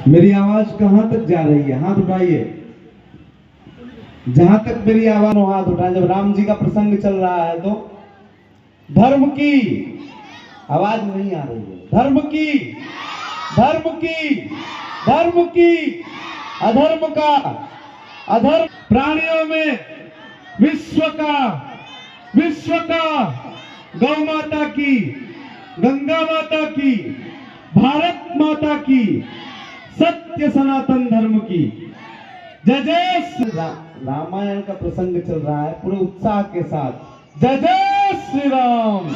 मेरी आवाज कहां तक जा रही है? हाथ उठाइए। जहां तक मेरी आवाज हो हाथ उठाए। जब राम जी का प्रसंग चल रहा है तो धर्म की आवाज नहीं आ रही है। धर्म की, धर्म की, धर्म की, अधर्म का, अधर्म, प्राणियों में विश्व का, गौ माता की, गंगा माता की, भारत माता की, सत्य सनातन धर्म की जय जय। रामायण का प्रसंग चल रहा है पूरे उत्साह के साथ। जय जय श्री राम,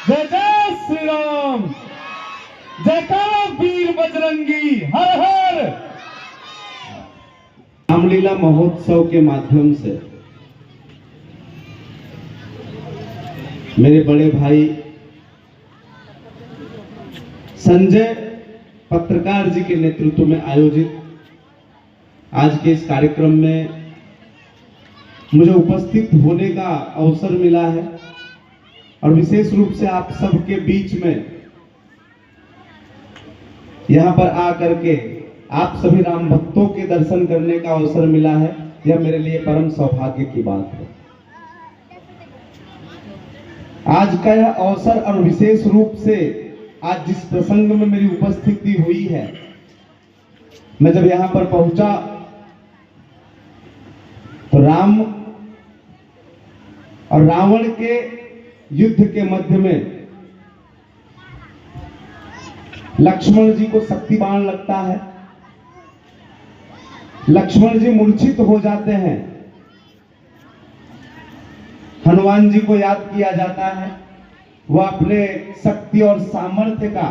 जय जय श्री राम, जयकारा वीर बजरंगी, हर हर। रामलीला महोत्सव के माध्यम से मेरे बड़े भाई संजय पत्रकार जी के नेतृत्व में आयोजित आज के इस कार्यक्रम में मुझे उपस्थित होने का अवसर मिला है और विशेष रूप से आप सबके बीच में यहां पर आकर के आप सभी राम भक्तों के दर्शन करने का अवसर मिला है। यह मेरे लिए परम सौभाग्य की बात है। आज का यह अवसर और विशेष रूप से आज जिस प्रसंग में मेरी उपस्थिति हुई है, मैं जब यहां पर पहुंचा तो राम और रावण के युद्ध के मध्य में लक्ष्मण जी को शक्ति बाण लगता है। लक्ष्मण जी मूर्छित हो जाते हैं। हनुमान जी को याद किया जाता है। वह अपने शक्ति और सामर्थ्य का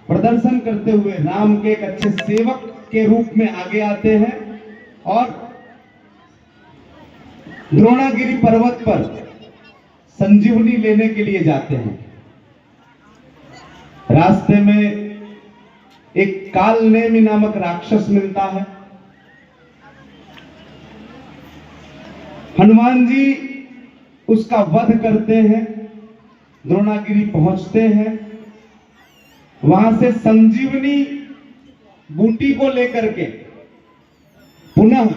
प्रदर्शन करते हुए राम के एक अच्छे सेवक के रूप में आगे आते हैं और द्रोणागिरी पर्वत पर संजीवनी लेने के लिए जाते हैं। रास्ते में एक कालनेमि नामक राक्षस मिलता है। हनुमान जी उसका वध करते हैं। द्रोणागिरी पहुंचते हैं। वहां से संजीवनी बूटी को लेकर के पुनः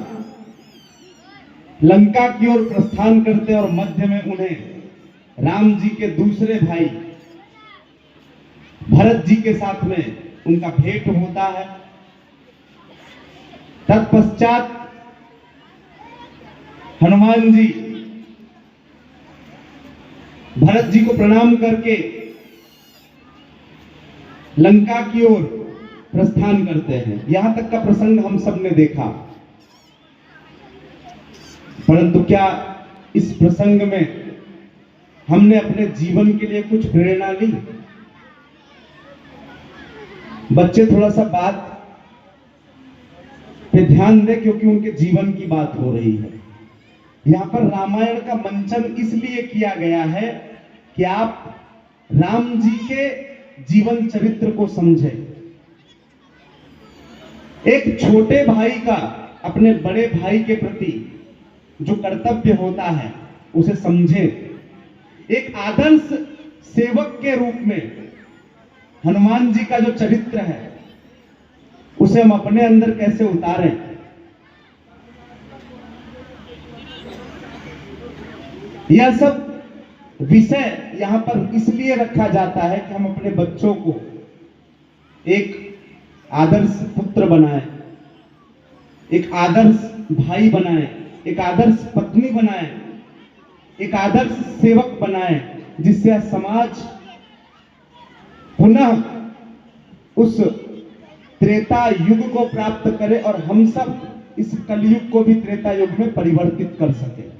लंका की ओर प्रस्थान करते और मध्य में उन्हें राम जी के दूसरे भाई भरत जी के साथ में उनका भेंट होता है। तत्पश्चात हनुमान जी भरत जी को प्रणाम करके लंका की ओर प्रस्थान करते हैं। यहां तक का प्रसंग हम सब ने देखा, परंतु क्या इस प्रसंग में हमने अपने जीवन के लिए कुछ प्रेरणा ली? बच्चे थोड़ा सा बात पे ध्यान दें क्योंकि उनके जीवन की बात हो रही है। यहां पर रामायण का मंचन इसलिए किया गया है कि आप राम जी के जीवन चरित्र को समझें। एक छोटे भाई का अपने बड़े भाई के प्रति जो कर्तव्य होता है उसे समझें। एक आदर्श सेवक के रूप में हनुमान जी का जो चरित्र है उसे हम अपने अंदर कैसे उतारें। यह सब विषय यहां पर इसलिए रखा जाता है कि हम अपने बच्चों को एक आदर्श पुत्र बनाएं, एक आदर्श भाई बनाएं, एक आदर्श पत्नी बनाएं, एक आदर्श सेवक बनाएं, जिससे समाज पुनः उस त्रेता युग को प्राप्त करे और हम सब इस कलयुग को भी त्रेता युग में परिवर्तित कर सके।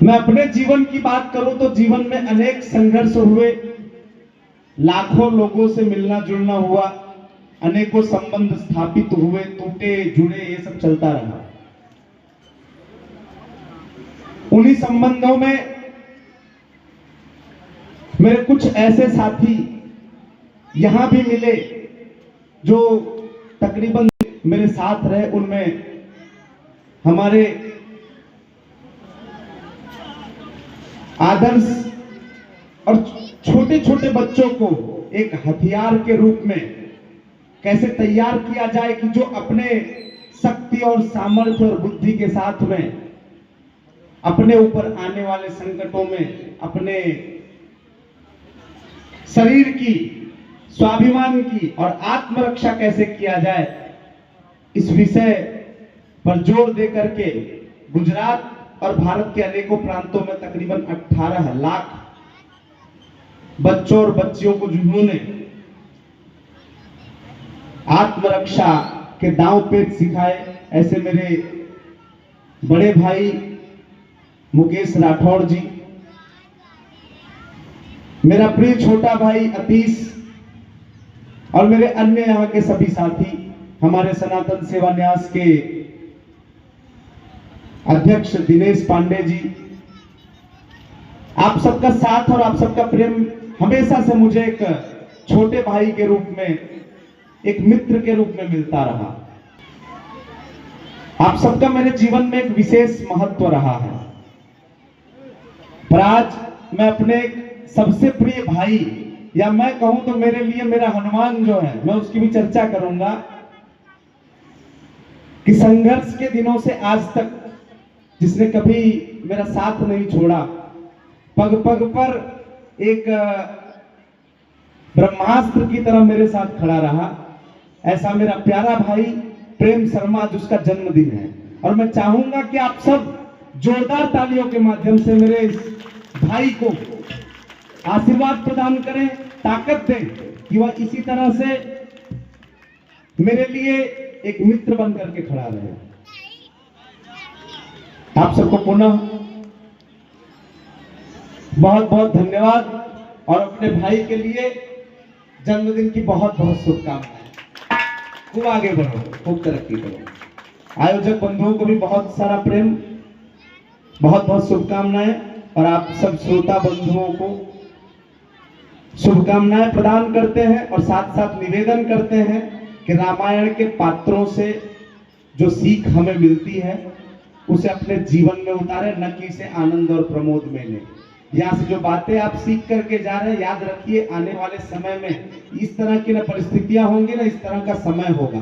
मैं अपने जीवन की बात करूं तो जीवन में अनेक संघर्ष हुए, लाखों लोगों से मिलना जुलना हुआ, अनेकों संबंध स्थापित हुए, टूटे जुड़े, ये सब चलता रहा। उन्हीं संबंधों में मेरे कुछ ऐसे साथी यहां भी मिले जो तकरीबन मेरे साथ रहे। उनमें हमारे आदर्श और छोटे छोटे बच्चों को एक हथियार के रूप में कैसे तैयार किया जाए कि जो अपने शक्ति और सामर्थ्य और बुद्धि के साथ में अपने ऊपर आने वाले संकटों में अपने शरीर की, स्वाभिमान की और आत्मरक्षा कैसे किया जाए, इस विषय पर जोर दे करके गुजरात और भारत के अनेकों प्रांतों में तकरीबन 18 लाख बच्चों और बच्चियों को जिन्होंने आत्मरक्षा के दांव पेच सिखाए, ऐसे मेरे बड़े भाई मुकेश राठौड़ जी, मेरा प्रिय छोटा भाई अतीश और मेरे अन्य यहाँ के सभी साथी, हमारे सनातन सेवा न्यास के अध्यक्ष दिनेश पांडे जी, आप सबका साथ और आप सबका प्रेम हमेशा से मुझे एक छोटे भाई के रूप में, एक मित्र के रूप में मिलता रहा। आप सबका मेरे जीवन में एक विशेष महत्व रहा है। पर आज मैं अपने सबसे प्रिय भाई, या मैं कहूं तो मेरे लिए मेरा हनुमान जो है, मैं उसकी भी चर्चा करूंगा कि संघर्ष के दिनों से आज तक जिसने कभी मेरा साथ नहीं छोड़ा, पग पग पर एक ब्रह्मास्त्र की तरह मेरे साथ खड़ा रहा, ऐसा मेरा प्यारा भाई प्रेम शर्मा, जिसका जन्मदिन है। और मैं चाहूंगा कि आप सब जोरदार तालियों के माध्यम से मेरे इस भाई को आशीर्वाद प्रदान करें, ताकत दें कि वह इसी तरह से मेरे लिए एक मित्र बन करके खड़ा रहे। आप सबको पुनः बहुत बहुत धन्यवाद और अपने भाई के लिए जन्मदिन की बहुत बहुत शुभकामनाएं। खूब आगे बढ़ो, खूब तरक्की करो। आयोजक बंधुओं को भी बहुत सारा प्रेम, बहुत बहुत शुभकामनाएं और आप सब श्रोता बंधुओं को शुभकामनाएं प्रदान करते हैं और साथ साथ निवेदन करते हैं कि रामायण के पात्रों से जो सीख हमें मिलती है उसे अपने जीवन में उतारें, न कि इसे आनंद और प्रमोद में लें। यहाँ से जो बातें आप सीख करके जा रहे हैं, याद रखिए आने वाले समय में इस तरह की न परिस्थितियां होंगी, न इस तरह का समय होगा,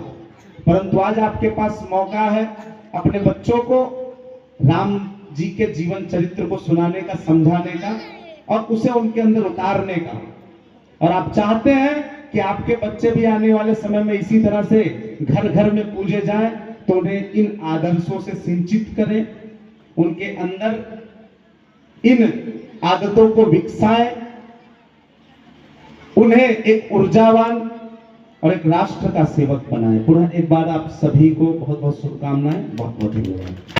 परंतु आज आपके पास मौका है अपने बच्चों को राम जी के जीवन चरित्र को सुनाने का, समझाने का और उसे उनके अंदर उतारने का। और आप चाहते हैं कि आपके बच्चे भी आने वाले समय में इसी तरह से घर घर में पूजे जाएं, तो उन्हें इन आदर्शों से सिंचित करें, उनके अंदर इन आदतों को विकसाएं, उन्हें एक ऊर्जावान और एक राष्ट्र का सेवक बनाएं। पुनः एक बार आप सभी को बहुत बहुत शुभकामनाएं, बहुत बहुत धन्यवाद।